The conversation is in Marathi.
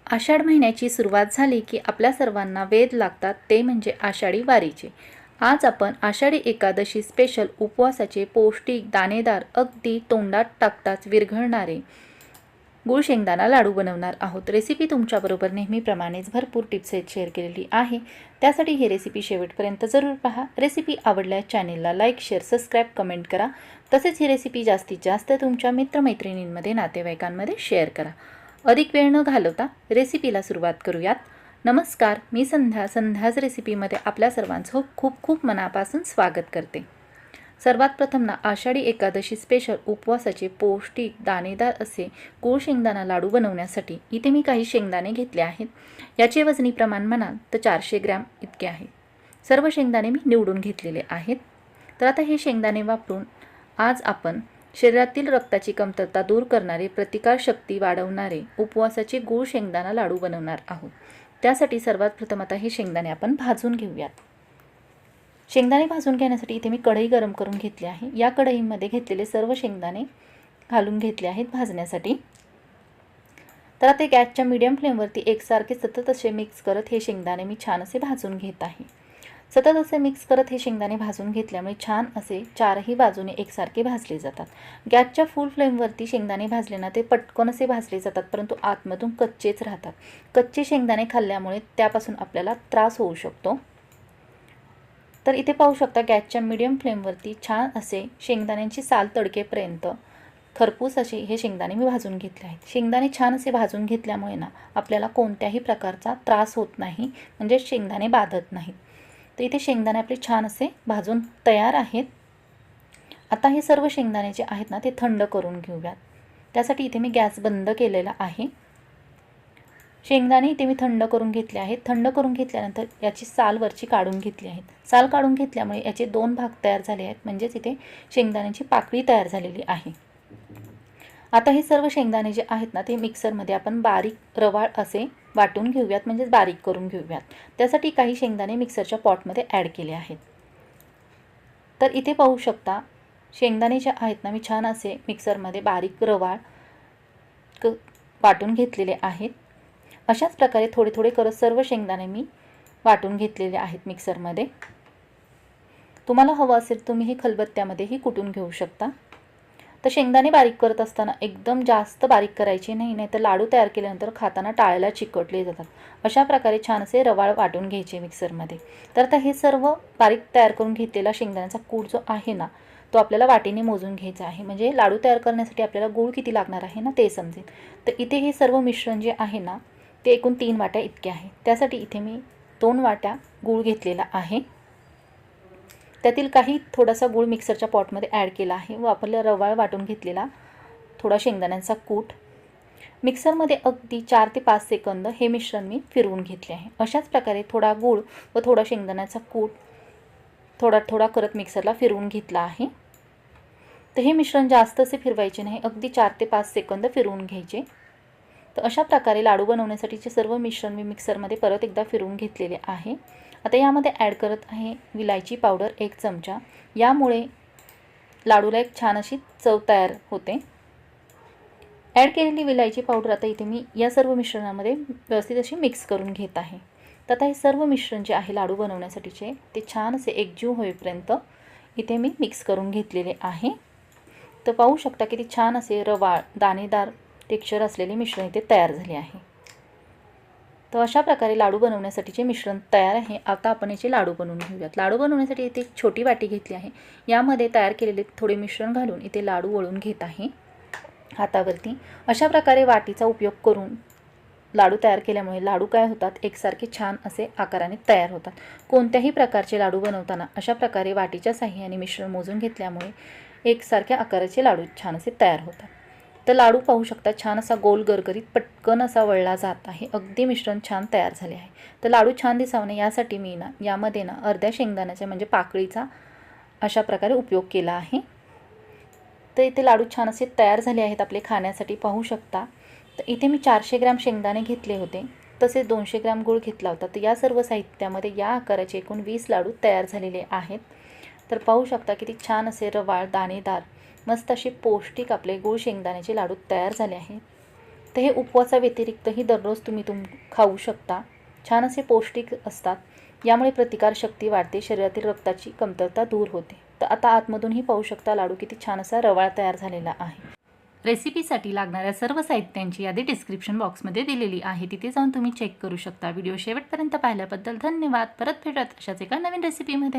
आषाढ महिन्याची सुरुवात झाली की आपल्या सर्वांना वेध लागतात, ते म्हणजे आषाढी वारीचे। आज आपण आषाढी एकादशी स्पेशल उपवासाचे पौष्टिक दाणेदार अगदी तोंडात टाकताच विरघळणारे गुळ शेंगदाणा लाडू बनवणार आहोत। रेसिपी तुमच्याबरोबर नेहमीप्रमाणेच भरपूर टिप्स शेअर केलेली आहे, त्यासाठी ही रेसिपी शेवटपर्यंत जरूर पहा। रेसिपी आवडल्यास चॅनेलला लाईक, शेअर, सबस्क्राईब, कमेंट करा। तसेच ही रेसिपी जास्तीत जास्त तुमच्या मित्रमैत्रिणींमध्ये, नातेवाईकांमध्ये शेअर करा। अधिक वेळ न घालवता रेसिपीला सुरुवात करूयात। नमस्कार, मी संध्याच रेसिपीमध्ये आपल्या सर्वांचं खूप खूप मनापासून स्वागत करते। सर्वात प्रथम आषाढी एकादशी स्पेशल उपवासाचे पौष्टिक दाणेदार असे गुळ शेंगदाणा लाडू बनवण्यासाठी इथे मी काही शेंगदाणे घेतले आहेत। याचे वजनी प्रमाण म्हणाल तर 400 ग्रॅम इतके आहे। सर्व शेंगदाणे मी निवडून घेतलेले आहेत। तर आता हे शेंगदाणे वापरून आज आपण शरीरातील रक्ताची कमतरता दूर करणारे, प्रतिकारशक्ती वाढवणारे उपवासाचे गुळ शेंगदाणा लाडू बनवणार आहोत। त्यासाठी सर्वात प्रथम आता हे शेंगदाणे आपण भाजून घेऊयात। शेंगदाणे भाजून घेण्यासाठी इथे मी कढई गरम करून घेतली आहे। या कढईमध्ये घेतलेले सर्व शेंगदाणे घालून घेतले आहेत भाजण्यासाठी। तर आता गॅसच्या मीडियम फ्लेमवरती एकसारखे सतत असे मिक्स करत हे शेंगदाणे मी छान असे भाजून घेत आहे। सतत असे मिक्स करत हे शेंगदाणे भाजून घेतल्यामुळे छान असे चारही बाजूने एकसारखे भाजले जातात। गॅसच्या फुल फ्लेमवरती शेंगदाणे भाजले ना ते पटकन असे भाजले जातात, परंतु आतमधून कच्चेच राहतात। कच्चे शेंगदाणे खाल्ल्यामुळे त्यापासून आपल्याला त्रास होऊ शकतो। तर इथे पाहू शकता गॅसच्या मीडियम फ्लेमवरती छान असे शेंगदाण्यांची साल तडकेपर्यंत खरपूस असे हे शेंगदाणे मी भाजून घेतले आहेत। शेंगदाणे छान असे भाजून घेतल्यामुळे ना आपल्याला कोणत्याही प्रकारचा त्रास होत नाही, म्हणजे शेंगदाणे बाधत नाहीत। तर इथे शेंगदाणे आपले छान असे भाजून तयार आहेत। आता हे सर्व शेंगदाणे जे आहेत ना ते थंड करून घेऊयात। त्यासाठी इथे मी गॅस बंद केलेला आहे। शेंगदाणे इथे मी थंड करून घेतले आहेत। थंड करून घेतल्यानंतर याची साल वरची काढून घेतली आहे। साल काढून घेतल्यामुळे याचे 2 भाग तयार झाले आहेत, म्हणजेच इथे शेंगदाण्याची पाकळी तयार झालेली आहे। आता हे सर्व शेंगदाणे जे आहेत ना ते मिक्सरमध्ये आपण बारीक रवाळ असे वाटून घेऊयात, म्हणजेच बारीक करून घेऊयात। त्यासाठी काही शेंगदाणे मिक्सरच्या पॉटमध्ये ॲड केले आहेत। तर इथे पाहू शकता शेंगदाणे जे आहेत ना मी छान असे मिक्सरमध्ये बारीक रवाळ वाटून घेतलेले आहेत। अशाच प्रकारे थोडे थोडे करत सर्व शेंगदाणे मी वाटून घेतलेले आहेत मिक्सरमध्ये। तुम्हाला हवं असेल तुम्ही हे खलबत्त्यामध्येही कुटून घेऊ शकता। तर शेंगदाणे बारीक करत असताना एकदम जास्त बारीक करायचे नाही, तर लाडू तयार केल्यानंतर खाताना टाळ्याला चिकटले जातात। अशा प्रकारे छान असे रवाळ वाटून घ्यायचे मिक्सरमध्ये। तर आता हे सर्व बारीक तयार करून घेतलेला शेंगदाण्याचा कूट जो आहे ना तो आपल्याला वाटीने मोजून घ्यायचा आहे, म्हणजे लाडू तयार करण्यासाठी आपल्याला गूळ किती लागणार आहे ना ते समजेल। तर इथे हे सर्व मिश्रण जे आहे ना ते एकूण 3 वाट्या इतके आहे। त्यासाठी इथे मी 2 वाट्या गूळ घेतलेला आहे। त्यातील काही थोडासा गूळ मिक्सरच्या पॉटमध्ये ॲड केला आहे व आपल्याला रवाळ वाटून घेतलेला थोडा शेंगदाण्यांचा कूट मिक्सरमध्ये अगदी 4 ते 5 सेकंद हे मिश्रण मी फिरवून घेतले आहे। अशाच प्रकारे थोडा गूळ व थोडा शेंगदाण्याचा कूट थोडा थोडा करत मिक्सरला फिरवून घेतला आहे। तर हे मिश्रण जास्त असे फिरवायचे नाही, अगदी 4 ते 5 सेकंद फिरवून घ्यायचे। तर अशा प्रकारे लाडू बनवण्यासाठीचे सर्व मिश्रण मी मिक्सरमध्ये परत एकदा फिरवून घेतलेले आहे। आता यामध्ये ॲड करत आहे विलायची पावडर 1 चमचा। यामुळे लाडूला एक छान अशी चव तयार होते। ॲड केलेली विलायची पावडर आता इथे मी या सर्व मिश्रणामध्ये व्यवस्थित अशी मिक्स करून घेत आहे। तर आता हे सर्व मिश्रण जे आहे लाडू बनवण्यासाठीचे ते छान असे एकजीव होईपर्यंत इथे मी मिक्स करून घेतलेले आहे। तर पाहू शकता किती छान असे रवाळ दाणेदार टेक्स्चर असलेले मिश्रण इथे तयार झाले आहे। तर अशा प्रकारे लाडू बनवण्यासाठीचे मिश्रण तयार आहे। आता आपण याचे लाडू बनवून घेऊयात। लाडू बनवण्यासाठी इथे एक छोटी वाटी घेतली आहे। यामध्ये तयार केलेले थोडे मिश्रण घालून इथे लाडू वळून घेत आहे हातावरती। अशा प्रकारे वाटीचा उपयोग करून लाडू तयार केल्यामुळे लाडू काय होतात, एकसारखे छान असे आकाराने तयार होतात। कोणत्याही प्रकारचे लाडू बनवताना अशा प्रकारे वाटीच्या साहाय्याने मिश्रण मोजून घेतल्यामुळे एकसारख्या आकाराचे लाडू छान असे तयार होतात। तर लाडू पाहू शकता छान असा गोल गरगरीत पटकन असा वळला जात आहे। अगदी मिश्रण छान तयार झाले आहे। तर लाडू छान दिसावे यासाठी मी यामध्ये अर्ध्या शेंगदाण्याच्या म्हणजे पाकळीचा अशा प्रकारे उपयोग केला आहे। तर इथे लाडू छान असे तयार झाले आहेत आपले खाण्यासाठी पाहू शकता। तर इथे मी 400 ग्रॅम शेंगदाणे घेतले होते, तसेच 200 ग्रॅम गूळ घेतला होता। तर या सर्व साहित्यामध्ये या आकाराचे एकूण 20 लाडू तयार झालेले आहेत। तर पाहू शकता किती छान असे रवाळ दाणेदार मस्त असे पौष्टिक आपले गूळ शेंगदाण्याचे लाडू तयार झाले आहेत। तर हे उपवासाव्यतिरिक्तही दररोज तुम्ही खाऊ शकता. छान असे पौष्टिक असतात. यामुळे प्रतिकारशक्ती वाढते, शरीरातील रक्ताची कमतरता दूर होते. तर आता आतमधूनही पाहू शकता लाडू किती छान असा रवाळ तयार झालेला आहे. रेसिपीसाठी लागणाऱ्या सर्व साहित्यांची यादी डिस्क्रिप्शन बॉक्समध्ये दिलेली आहे. तिथे जाऊन तुम्ही चेक करू शकता. व्हिडिओ शेवटपर्यंत पाहिल्याबद्दल धन्यवाद. परत भेटूयात अशाच एका नवीन रेसिपीमध्ये.